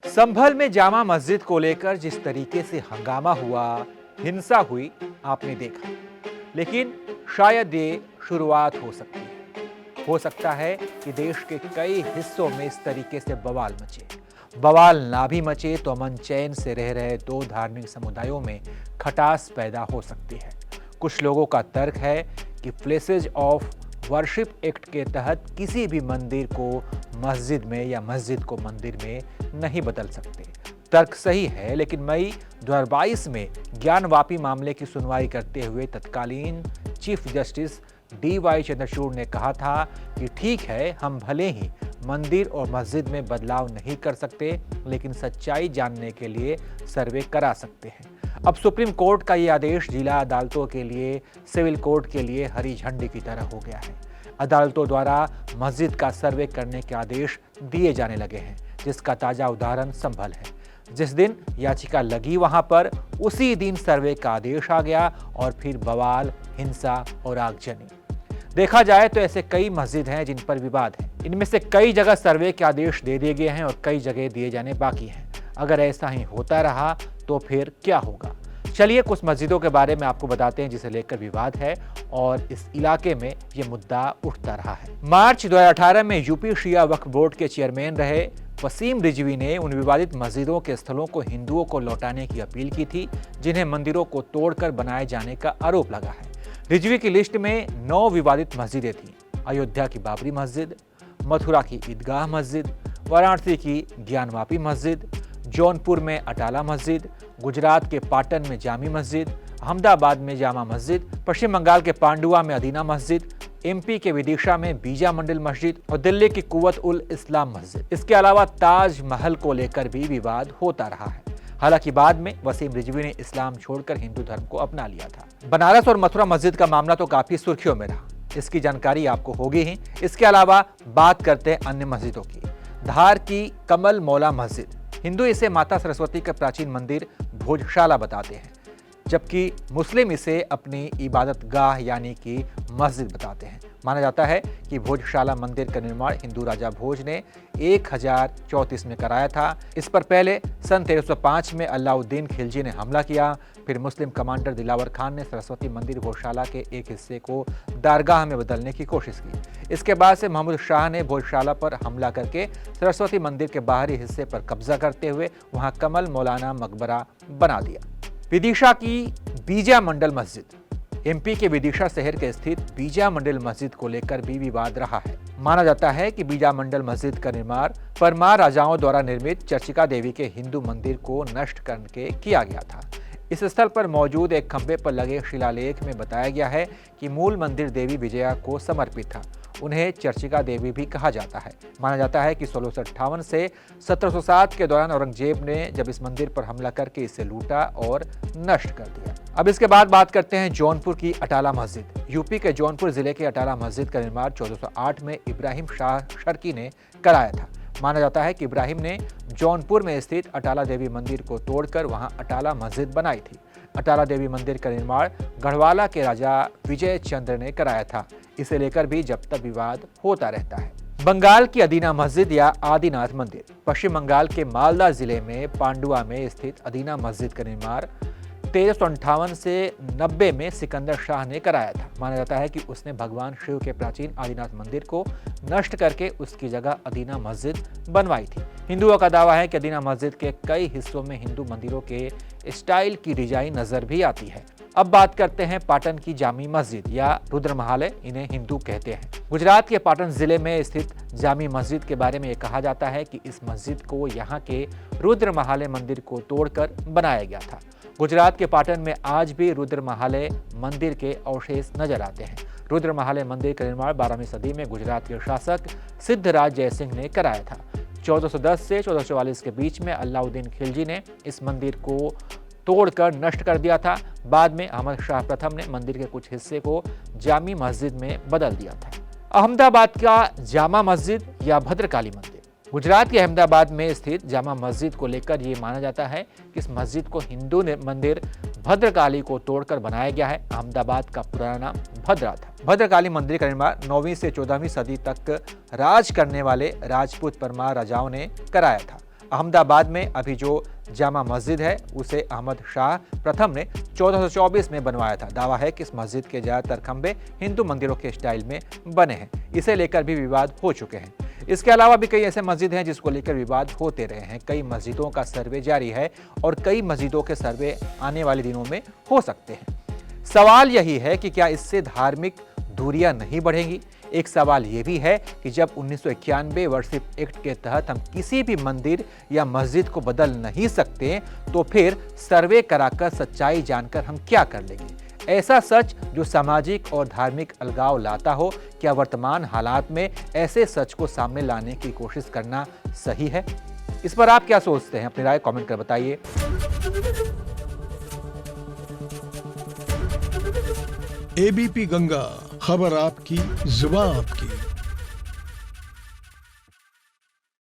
संभल में जामा मस्जिद को लेकर जिस तरीके से हंगामा हुआ, हिंसा हुई, आपने देखा। लेकिन शायद ये शुरुआत हो सकती है। हो सकता है कि देश के कई हिस्सों में इस तरीके से बवाल मचे। बवाल ना भी मचे तो अमन चैन से रह रहे दो धार्मिक समुदायों में खटास पैदा हो सकती है। कुछ लोगों का तर्क है कि प्लेसेज ऑफ वर्शिप एक्ट के तहत किसी भी मंदिर को मस्जिद में या मस्जिद को मंदिर में नहीं बदल सकते। तर्क सही है, लेकिन मई 2022 में ज्ञानवापी मामले की सुनवाई करते हुए तत्कालीन चीफ जस्टिस DY चंद्रचूड़ ने कहा था कि ठीक है, हम भले ही मंदिर और मस्जिद में बदलाव नहीं कर सकते, लेकिन सच्चाई जानने के लिए सर्वे करा सकते हैं। अब सुप्रीम कोर्ट का ये आदेश जिला अदालतों के लिए, सिविल कोर्ट के लिए हरी झंडी की तरह हो गया है। अदालतों द्वारा मस्जिद का सर्वे करने के आदेश दिए जाने लगे हैं, जिसका ताजा उदाहरण संभल है। जिस दिन याचिका लगी वहां पर उसी दिन सर्वे का आदेश आ गया और फिर बवाल, हिंसा और आगजनी। देखा जाए तो ऐसे कई मस्जिद हैं जिन पर विवाद है। इनमें से कई जगह सर्वे के आदेश दे दिए गए हैं और कई जगह दिए जाने बाकी हैं। अगर ऐसा ही होता रहा तो फिर क्या होगा? चलिए कुछ मस्जिदों के बारे में आपको बताते हैं जिसे लेकर विवाद है और इस इलाके में ये मुद्दा उठता रहा है। मार्च 2018 में यूपी शिया वक्फ बोर्ड के चेयरमैन रहे वसीम रिजवी ने उन विवादित मस्जिदों के स्थलों को हिंदुओं को लौटाने की अपील की थी, जिन्हें मंदिरों को तोड़कर बनाए जाने का आरोप लगा है। रिजवी की लिस्ट में 9 विवादित मस्जिदें थीं। अयोध्या की बाबरी मस्जिद, मथुरा की ईदगाह मस्जिद, वाराणसी की ज्ञानवापी मस्जिद, जौनपुर में अटाला मस्जिद, गुजरात के पाटन में जामी मस्जिद, अहमदाबाद में जामा मस्जिद, पश्चिम बंगाल के पांडुआ में अदीना मस्जिद, MP के विदिशा में बीजा मंडल मस्जिद और दिल्ली की कुव्वत उल इस्लाम मस्जिद। इसके अलावा ताजमहल को लेकर भी विवाद होता रहा है। हालांकि बाद में वसीम रिजवी ने इस्लाम छोड़कर हिंदू धर्म को अपना लिया था। बनारस और मथुरा मस्जिद का मामला तो काफी सुर्खियों में रहा, इसकी जानकारी आपको होगी ही। इसके अलावा बात करते हैं अन्य मस्जिदों की। धार की कमल मौला मस्जिद, हिंदू इसे माता सरस्वती का प्राचीन मंदिर भोजशाला बताते हैं, जबकि मुस्लिम इसे अपनी इबादत गाह यानी कि मस्जिद बताते हैं। माना जाता है कि भोजशाला मंदिर का निर्माण हिंदू राजा भोज ने 1034 में कराया था। इस पर पहले सन 1305 में अलाउद्दीन खिलजी ने हमला किया। फिर मुस्लिम कमांडर दिलावर खान ने सरस्वती मंदिर भोजशाला के एक हिस्से को दारगाह में बदलने की कोशिश की। इसके बाद से महमूद शाह ने भोजशाला पर हमला करके सरस्वती मंदिर के बाहरी हिस्से पर कब्जा करते हुए वहां कमल मौलाना मकबरा बना दिया। विदिशा की बीजा मंडल मस्जिद, MP के विदिशा शहर के स्थित बीजा मंडल मस्जिद को लेकर भी विवाद रहा है। माना जाता है कि बीजा मंडल मस्जिद का निर्माण परमार राजाओं द्वारा निर्मित चर्चिका देवी के हिंदू मंदिर को नष्ट करके किया गया था। इस स्थल पर मौजूद एक खंभे पर लगे शिलालेख में बताया गया है कि मूल मंदिर देवी विजया को समर्पित था। उन्हें चर्चिका देवी भी कहा जाता है। माना जाता है कि 1658 से 1707 के दौरान औरंगजेब ने जब इस मंदिर पर हमला करके इसे लूटा और नष्ट कर दिया। अब इसके बाद बात करते हैं जौनपुर की अटाला मस्जिद। यूपी के जौनपुर जिले के अटाला मस्जिद का निर्माण 1408 में इब्राहिम शाह शर्की ने कराया था। माना जाता है कि इब्राहिम ने जौनपुर में स्थित अटाला देवी मंदिर को तोड़कर वहां अटाला मस्जिद बनाई थी। अटाला देवी मंदिर का निर्माण गढ़वाला के राजा विजय चंद्र ने कराया था। इसे लेकर भी जब तक विवाद होता रहता है। बंगाल की अदीना मस्जिद या आदिनाथ मंदिर, पश्चिम बंगाल के मालदा जिले में पांडुआ में स्थित अदीना मस्जिद का निर्माण 1358 से 90 में सिकंदर शाह ने कराया था। माना जाता है कि उसने भगवान शिव के प्राचीन आदिनाथ मंदिर को नष्ट करके उसकी जगह अदीना मस्जिद बनवाई थी। हिंदुओं का दावा है कि अदीना मस्जिद के कई हिस्सों में हिंदू मंदिरों के स्टाइल की डिजाइन नजर भी आती है। अब बात करते हैं पाटन की जामी मस्जिद या रुद्रमहालय, इन्हें हिंदू कहते हैं। गुजरात के पाटन जिले में स्थित जामी मस्जिद के बारे में यह कहा जाता है कि इस मस्जिद को यहाँ के रुद्रमहालय मंदिर को तोड़कर बनाया गया था। गुजरात के पाटन में आज भी रुद्रमहालय मंदिर के अवशेष नजर आते हैं। रुद्रमहालय मंदिर का निर्माण 12वीं सदी में गुजरात के शासक सिद्धराज जयसिंह ने कराया था। 1410 से 1444 के बीच में अलाउद्दीन खिलजी ने इस मंदिर को तोड़कर नष्ट कर दिया था। बाद में अहमद शाह प्रथम ने मंदिर के कुछ हिस्से को जामी मस्जिद में बदल दिया था। अहमदाबाद का जामा मस्जिद या भद्रकाली मंदिर, गुजरात के अहमदाबाद में स्थित जामा मस्जिद को लेकर ये माना जाता है कि इस मस्जिद को हिंदू मंदिर भद्रकाली को तोड़कर बनाया गया है। अहमदाबाद का पुराना नाम भद्रा था। भद्रकाली मंदिर का निर्माण 9वीं से 14वीं सदी तक राज करने वाले राजपूत परमार राजाओं ने कराया था। अहमदाबाद में अभी जो जामा मस्जिद है उसे अहमद शाह प्रथम ने 1424 में बनवाया था। दावा है कि इस मस्जिद के ज्यादातर खंभे हिंदू मंदिरों के स्टाइल में बने हैं। इसे लेकर भी विवाद हो चुके हैं। इसके अलावा भी कई ऐसे मस्जिद हैं जिसको लेकर विवाद होते रहे हैं। कई मस्जिदों का सर्वे जारी है और कई मस्जिदों के सर्वे आने वाले दिनों में हो सकते हैं। सवाल यही है कि क्या इससे धार्मिक दूरियां नहीं बढ़ेंगी? एक सवाल यह भी है कि जब 1991 वर्शिप एक्ट के तहत हम किसी भी मंदिर या मस्जिद को बदल नहीं सकते, तो फिर सर्वे कराकर सच्चाई जानकर हम क्या कर लेंगे? ऐसा सच जो सामाजिक और धार्मिक अलगाव लाता हो, क्या वर्तमान हालात में ऐसे सच को सामने लाने की कोशिश करना सही है? इस पर आप क्या सोचते हैं? अपनी राय कमेंट कर बताइए। एबीपी गंगा, खबर आपकी, जुबान आपकी।